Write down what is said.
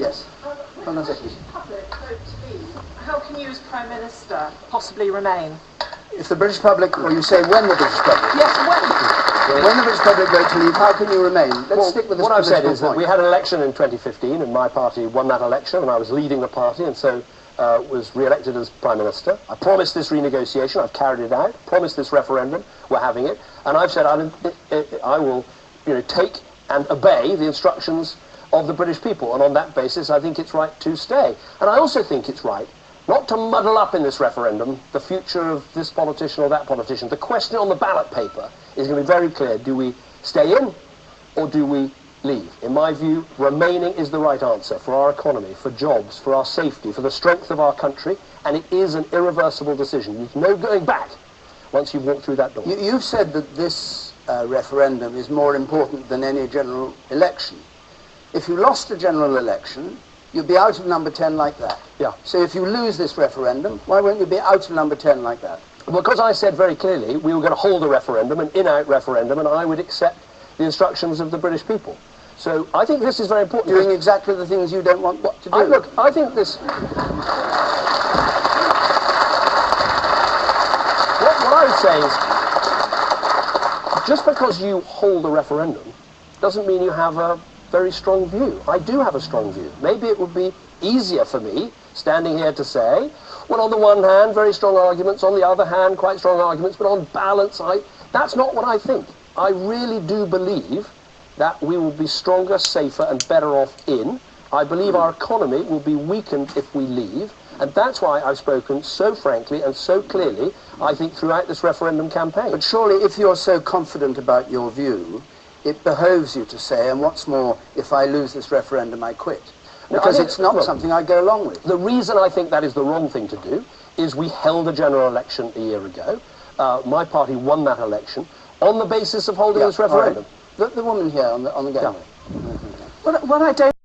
Yes. When the British public vote to leave, how can you as Prime Minister possibly remain? If the British public, or you say when the British public? Yes, when? When the British public vote to leave, how can you remain? Let's stick with this. What I've said is that we had an election in 2015, and my party won that election, and I was leading the party, and so was re-elected as Prime Minister. I promised this renegotiation, I've carried it out, promised this referendum, we're having it, and I've said I will take and obey the instructions of the British people, and on that basis I think it's right to stay. And I also think it's right not to muddle up in this referendum the future of this politician or that politician. The question on the ballot paper is going to be very clear. Do we stay in or do we leave? In my view, remaining is the right answer for our economy, for jobs, for our safety, for the strength of our country, and it is an irreversible decision. There's no going back once you've walked through that door. You've said that this referendum is more important than any general election. If you lost a general election, you'd be out of number 10 like that. Yeah. So if you lose this referendum, why won't you be out of number 10 like that? Because I said very clearly we were going to hold a referendum, an in-out referendum, and I would accept the instructions of the British people. So I think this is very important. Doing exactly the things you don't want what to do. Look, I think this... What I would say is, just because you hold a referendum doesn't mean you have a very strong view. I do have a strong view. Maybe it would be easier for me, standing here, to say, well, on the one hand, very strong arguments, on the other hand, quite strong arguments, but on balance, that's not what I think. I really do believe that we will be stronger, safer, and better off in. I believe our economy will be weakened if we leave, and that's why I've spoken so frankly and so clearly, I think, throughout this referendum campaign. But surely, if you're so confident about your view, it behoves you to say, and what's more, if I lose this referendum, I quit. Because it's not something I go along with. The reason I think that is the wrong thing to do is we held a general election a year ago. My party won that election on the basis of holding this referendum. Right. The woman here on the gangway. What I don't